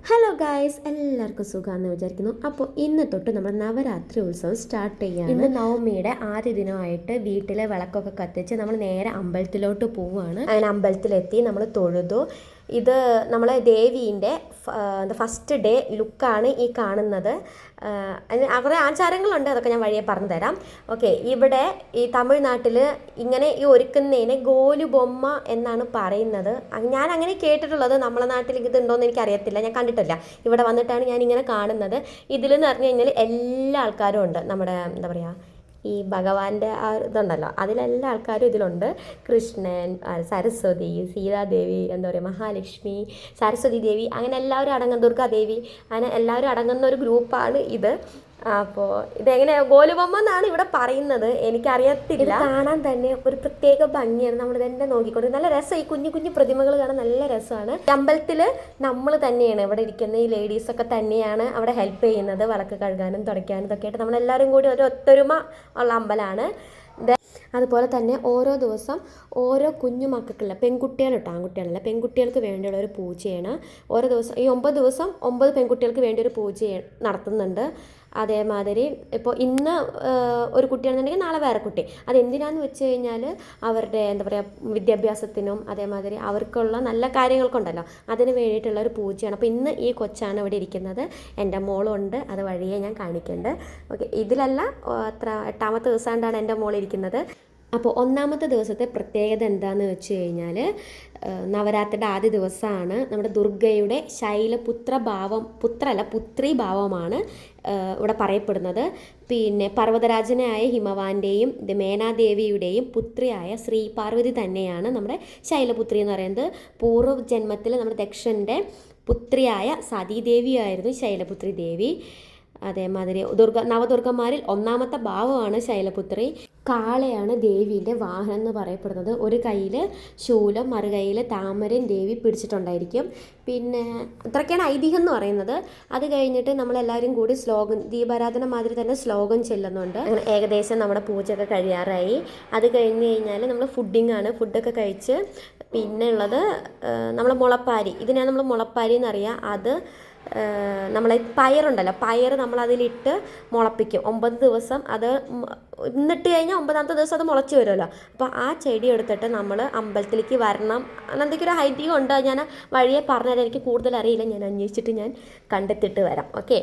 Hello guys, എല്ലാവർക്കും സുഖമാണെന്ന് വിചാരിക്കുന്നു. അപ്പോൾ ഇന്ന് തൊട്ട് നമ്മുടെ നവരാത്രി ഉത്സവം സ്റ്റാർട്ട് ചെയ്യുകയാണ്. ഇന്ന് നവമിയുടെ ആദ്യ ദിനമായിട്ട് വീട്ടിലെ വിളക്കൊക്കെ കത്തിച്ച് നമ്മൾ നേരെ അമ്പലത്തിലോട്ട് പോവുകയാണ്. അങ്ങനെ അമ്പലത്തിലെത്തി നമ്മൾ തൊഴുതു. ഇത് നമ്മളെ ദേവീൻ്റെ ഫസ്റ്റ് ഡേ ലുക്കാണ് ഈ കാണുന്നത്. കുറേ ആചാരങ്ങളുണ്ട്, അതൊക്കെ ഞാൻ വഴിയെ പറഞ്ഞു തരാം. ഓക്കെ, ഇവിടെ ഈ തമിഴ്നാട്ടിൽ ഇങ്ങനെ ഈ ഒരുക്കുന്നതിനെ ഗോലു ബൊമ്മ എന്നാണ് പറയുന്നത്. ഞാൻ അങ്ങനെ കേട്ടിട്ടുള്ളത്. നമ്മളെ നാട്ടിൽ ഇത് ഉണ്ടോയെന്ന് എനിക്കറിയത്തില്ല, ഞാൻ കണ്ടിട്ടില്ല. ഇവിടെ വന്നിട്ടാണ് ഞാൻ ഇങ്ങനെ കാണുന്നത്. ഇതിലെന്ന് പറഞ്ഞു കഴിഞ്ഞാൽ എല്ലാ ആൾക്കാരും ഉണ്ട്. നമ്മുടെ എന്താ പറയുക, ഈ ഭഗവാന്റെ ആ ഇതുണ്ടല്ലോ, അതിലെല്ലാ ആൾക്കാരും ഇതിലുണ്ട്. കൃഷ്ണൻ, സരസ്വതി, സീതാദേവി, എന്താ പറയുക, മഹാലക്ഷ്മി, സരസ്വതി ദേവി, അങ്ങനെ എല്ലാവരും അടങ്ങുന്ന, ദുർഗാദേവി, അങ്ങനെ എല്ലാവരും അടങ്ങുന്ന ഒരു ഗ്രൂപ്പാണ് ഇത്. അപ്പോൾ ഇതെങ്ങനെ ഗോലുബൊമ്മ എന്നാണ് ഇവിടെ പറയുന്നത്, എനിക്കറിയത്തില്ല. കാണാൻ തന്നെ ഒരു പ്രത്യേക ഭംഗിയാണ്. നമ്മൾ തന്നെ നോക്കിക്കൊണ്ട് നല്ല രസം. ഈ കുഞ്ഞു കുഞ്ഞു പ്രതിമകൾ കാണാൻ നല്ല രസമാണ്. അമ്പലത്തിൽ നമ്മൾ തന്നെയാണ് ഇവിടെ ഇരിക്കുന്ന ഈ ലേഡീസൊക്കെ തന്നെയാണ് അവിടെ ഹെൽപ്പ് ചെയ്യുന്നത്. വിളക്ക് കഴുകാനും തുടയ്ക്കാനും ഇതൊക്കെ ആയിട്ട് നമ്മളെല്ലാവരും കൂടി ഒരു ഒത്തൊരുമ ഉള്ള അമ്പലമാണ്. അതുപോലെ തന്നെ ഓരോ ദിവസം ഓരോ കുഞ്ഞു മക്കൾക്കുള്ള പെൺകുട്ടികളിട്ടോ, ആൺകുട്ടികളല്ല, പെൺകുട്ടികൾക്ക് വേണ്ടിയുള്ള ഒരു പൂജയാണ്. ഓരോ ദിവസം ഈ 9 ദിവസം 9 പെൺകുട്ടികൾക്ക് വേണ്ടി ഒരു പൂജ നടത്തുന്നുണ്ട്. അതേമാതിരി ഇപ്പോൾ ഇന്ന് ഒരു കുട്ടിയാണെന്നുണ്ടെങ്കിൽ നാളെ വേറെ കുട്ടി. അതെന്തിനാന്ന് വെച്ച് കഴിഞ്ഞാൽ അവരുടെ എന്താ പറയുക, വിദ്യാഭ്യാസത്തിനും അതേമാതിരി അവർക്കുള്ള നല്ല കാര്യങ്ങൾക്കുണ്ടല്ലോ, അതിന് വേണ്ടിയിട്ടുള്ള ഒരു പൂജയാണ്. അപ്പോൾ ഇന്ന് ഈ കൊച്ചാണ് ഇവിടെ ഇരിക്കുന്നത്. എൻ്റെ മോളുണ്ട്, അത് വഴിയെ ഞാൻ കാണിക്കുന്നുണ്ട്. ഓക്കെ, ഇതിലല്ല, അത്ര 8ാമത്തെ ദിവസമാണ്ടാണ് എൻ്റെ മോളിരിക്കുന്നത്. അപ്പോൾ 1ാമത്തെ ദിവസത്തെ പ്രത്യേകത എന്താണെന്ന് വെച്ച് കഴിഞ്ഞാൽ, നവരാത്രിയുടെ ആദ്യ ദിവസമാണ്. നമ്മുടെ ദുർഗയുടെ പുത്രി ഭാവമാണ് ഇവിടെ പറയപ്പെടുന്നത്. പിന്നെ പർവ്വതരാജനായ ഹിമവാന്റെയും മേനാദേവിയുടെയും പുത്രിയായ ശ്രീ പാർവതി തന്നെയാണ് നമ്മുടെ ശൈലപുത്രി എന്ന് പറയുന്നത്. പൂർവ്വജന്മത്തിൽ നമ്മുടെ ദക്ഷൻ്റെ പുത്രിയായ സതീദേവിയായിരുന്നു ശൈലപുത്രി ദേവി. അതേമാതിരി നവദുർഗന്മാരിൽ 1ാമത്തെ ഭാവമാണ് ശൈലപുത്രി. കാളയാണ് ദേവീൻ്റെ വാഹനം എന്ന് പറയപ്പെടുന്നത്. ഒരു കയ്യിൽ ശൂലം, മറുകൈയിൽ താമരയും ദേവി പിടിച്ചിട്ടുണ്ടായിരിക്കും. പിന്നെ ഇത്രയൊക്കെയാണ് ഐതിഹ്യം എന്ന് പറയുന്നത്. അത് കഴിഞ്ഞിട്ട് നമ്മളെല്ലാവരും കൂടി ദീപാരാധന മാതിരി തന്നെ ശ്ലോകം ചെല്ലുന്നുണ്ട്. അങ്ങനെ ഏകദേശം നമ്മുടെ പൂജയൊക്കെ കഴിയാറായി. അത് കഴിഞ്ഞ് കഴിഞ്ഞാൽ നമ്മൾ ഫുഡൊക്കെ കഴിച്ച് പിന്നെ ഉള്ളത് നമ്മൾ മുളപ്പാരി, ഇതിനാണ് നമ്മൾ മുളപ്പാരി എന്നറിയാം. അത് നമ്മളെ പയറുണ്ടല്ലോ, പയർ നമ്മളതിലിട്ട് മുളപ്പിക്കും 9 ദിവസം. അത് ഇന്നിട്ട് കഴിഞ്ഞാൽ 9ാമത്തെ ദിവസം അത് മുളച്ച് വരുമല്ലോ. അപ്പോൾ ആ ചെടി എടുത്തിട്ട് നമ്മൾ അമ്പലത്തിലേക്ക് വരണം. എന്തൊക്കെ ഒരു ഐതിഹ്യം ഉണ്ട്, ഞാൻ വഴിയെ പറഞ്ഞുതരാം. എനിക്ക് കൂടുതൽ അറിയില്ല, ഞാൻ അന്വേഷിച്ചിട്ട് ഞാൻ കണ്ടെത്തിയിട്ട് വരാം. ഓക്കെ,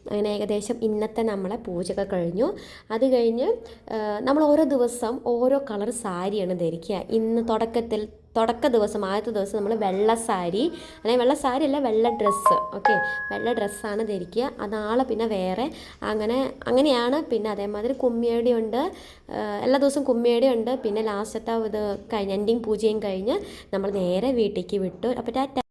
അങ്ങനെ ഏകദേശം ഇന്നത്തെ നമ്മളെ പൂജയൊക്കെ കഴിഞ്ഞു. അത് കഴിഞ്ഞ് നമ്മൾ ഓരോ ദിവസം ഓരോ കളർ സാരിയാണ് ധരിക്കുക. ഇന്ന് തുടക്ക ദിവസം ആദ്യത്തെ ദിവസം നമ്മൾ വെള്ള സാരി, അല്ലെങ്കിൽ വെള്ള സാരി അല്ല, വെള്ള ഡ്രസ്സ്. ഓക്കെ, വെള്ള ഡ്രസ്സാണ് ധരിക്കുക. നാളെ പിന്നെ വേറെ, അങ്ങനെയാണ്. പിന്നെ അതേമാതിരി കുമ്മിയടി ഉണ്ട്, എല്ലാ ദിവസവും കുമ്മിയടി ഉണ്ട്. പിന്നെ ലാസ്റ്റത്തെ ഇത് കഴിഞ്ഞ് എൻഡിങ് പൂജയും കഴിഞ്ഞ് നമ്മൾ നേരെ വീട്ടിലേക്ക് വിട്ടു. അപ്പോൾ